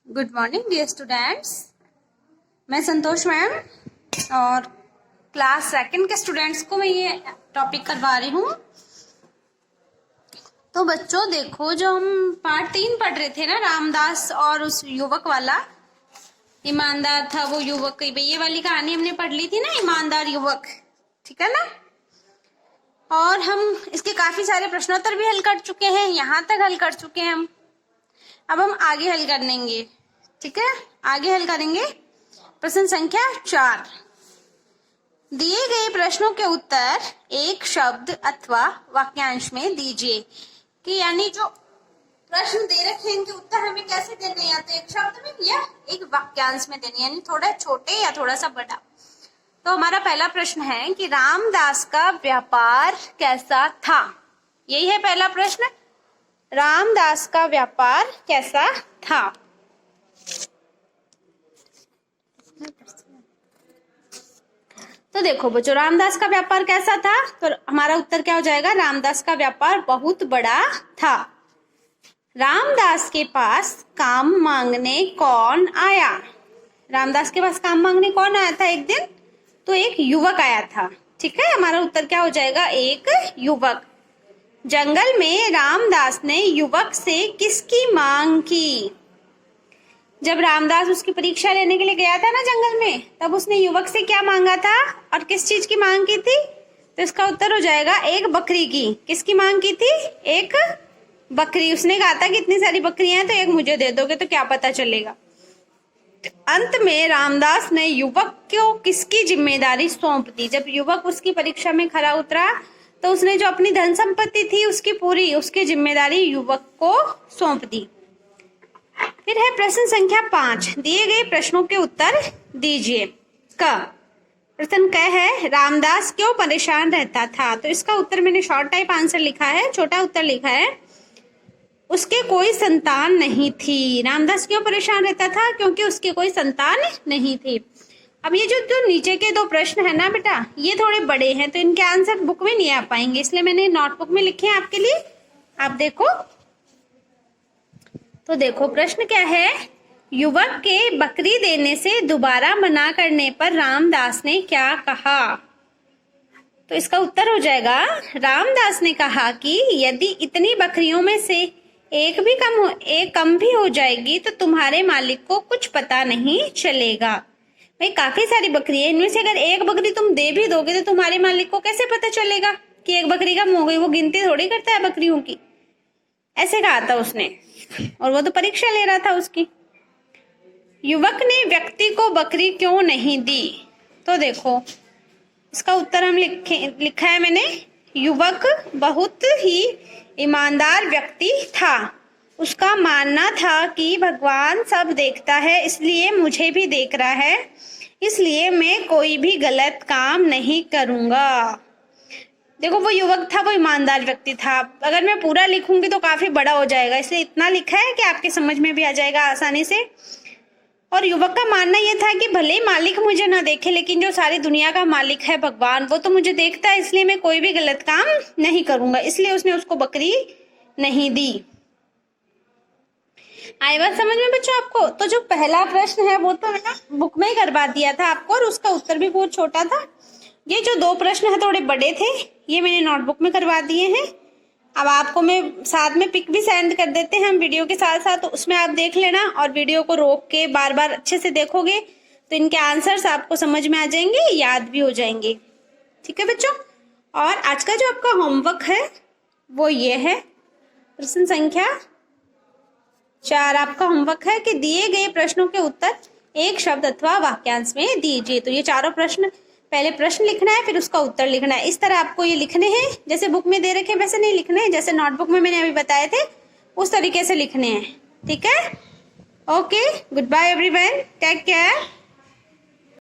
Good morning dear students. मैं Santosh ma'am और class second के स्टूडेंट्स को मैं ये टॉपिक करवा रही हूँ। तो बच्चों देखो, जो हम पार्ट 3 पढ़ रहे थे ना, रामदास और उस युवक वाला, ईमानदार था वो युवक, ये वाली कहानी हमने पढ़ ली थी ना, ईमानदार युवक, ठीक है ना। और हम इसके काफी सारे प्रश्नोत्तर भी हल कर चुके हैं, यहाँ तक हल कर चुके हैं हम। अब हम आगे हल कर लेंगे, ठीक है। आगे हल करेंगे प्रश्न संख्या 4। दिए गए प्रश्नों के उत्तर एक शब्द अथवा वाक्यांश में दीजिए। कि यानी जो प्रश्न दे रखे हैं इनके उत्तर हमें कैसे देने हैं, या तो एक शब्द में या एक वाक्यांश में देने, यानी थोड़ा छोटे या थोड़ा सा बड़ा। तो हमारा पहला प्रश्न है कि रामदास का व्यापार कैसा था। यही है पहला प्रश्न, रामदास का व्यापार कैसा था। तो देखो बच्चों, रामदास का व्यापार कैसा था, तो हमारा उत्तर क्या हो जाएगा, रामदास का व्यापार बहुत बड़ा था। रामदास के पास काम मांगने कौन आया। रामदास के पास काम मांगने कौन आया था एक दिन, तो एक युवक आया था, ठीक है। हमारा उत्तर क्या हो जाएगा, एक युवक। जंगल में रामदास ने युवक से किसकी मांग की। जब रामदास उसकी परीक्षा लेने के लिए गया था ना जंगल में, तब उसने युवक से क्या मांगा था और किस चीज की मांग की थी, तो इसका उत्तर हो जाएगा एक बकरी की। किसकी मांग की थी, एक बकरी। उसने कहा था कि इतनी सारी बकरियां हैं तो एक मुझे दे दोगे तो क्या पता चलेगा। अंत में रामदास ने युवक को किसकी जिम्मेदारी सौंप दी। जब युवक उसकी परीक्षा में खरा उतरा तो उसने जो अपनी धन संपत्ति थी उसकी पूरी उसकी जिम्मेदारी युवक को सौंप दी। फिर है प्रश्न संख्या 5। दिए गए प्रश्नों के उत्तर दीजिए। क प्रश्न क है, रामदास क्यों परेशान रहता था। तो इसका उत्तर मैंने शॉर्ट टाइप आंसर लिखा है, छोटा उत्तर लिखा है, उसके कोई संतान नहीं थी। रामदास क्यों परेशान रहता था, क्योंकि उसके कोई संतान नहीं थी। अब ये जो नीचे के दो प्रश्न है ना बेटा, ये थोड़े बड़े हैं तो इनके आंसर बुक में नहीं आ पाएंगे, इसलिए मैंने नोटबुक में लिखे हैं आपके लिए, आप देखो। तो देखो प्रश्न क्या है, युवक के बकरी देने से दोबारा मना करने पर रामदास ने क्या कहा। तो इसका उत्तर हो जाएगा, रामदास ने कहा कि यदि इतनी बकरियों में से एक कम भी हो जाएगी तो तुम्हारे मालिक को कुछ पता नहीं चलेगा। भाई काफी सारी बकरी है, इनमें से अगर एक बकरी तुम दे भी दोगे तो तुम्हारे मालिक को कैसे पता चलेगा कि एक बकरी कम हो गई। वो गिनती थोड़ी करता है बकरियों की, ऐसे कहा था उसने, और वो तो परीक्षा ले रहा था उसकी। युवक ने व्यक्ति को बकरी क्यों नहीं दी। तो देखो इसका उत्तर हम लिखा है मैंने, युवक बहुत ही ईमानदार व्यक्ति था। उसका मानना था कि भगवान सब देखता है, इसलिए मुझे भी देख रहा है, इसलिए मैं कोई भी गलत काम नहीं करूंगा। देखो वो युवक था, वो ईमानदार व्यक्ति था। अगर मैं पूरा लिखूंगी तो काफी बड़ा हो जाएगा, इसलिए इतना लिखा है कि आपके समझ में भी आ जाएगा आसानी से। और युवक का मानना यह था कि भले ही मालिक मुझे ना देखे, लेकिन जो सारी दुनिया का मालिक है भगवान, वो तो मुझे देखता है, इसलिए मैं कोई भी गलत काम नहीं करूंगा, इसलिए उसने उसको बकरी नहीं दी। आई बात समझ में बच्चों आपको। तो जो पहला प्रश्न है वो तो मैंने बुक में ही करवा दिया था आपको, और उसका उत्तर भी बहुत छोटा था। ये जो दो प्रश्न है थोड़े बड़े थे, ये मैंने नोटबुक में करवा दिए हैं। अब आपको मैं साथ में पिक भी सेंड कर देते हैं हम वीडियो के साथ साथ, तो उसमें आप देख लेना, और वीडियो को रोक के बार बार अच्छे से देखोगे तो इनके आंसर्स आपको समझ में आ जाएंगे, याद भी हो जाएंगे, ठीक है बच्चों। और आज का जो आपका होमवर्क है वो ये है, प्रश्न संख्या 4 आपका होमवर्क है कि दिए गए प्रश्नों के उत्तर एक शब्द अथवा वाक्यांश में दीजिए। तो ये चारों प्रश्न, पहले प्रश्न लिखना है फिर उसका उत्तर लिखना है। इस तरह आपको ये लिखने हैं, जैसे बुक में दे रखे वैसे नहीं लिखने हैं, जैसे नोटबुक में मैंने अभी बताए थे उस तरीके से लिखने हैं, ठीक है। Okay, good bye everyone, take care.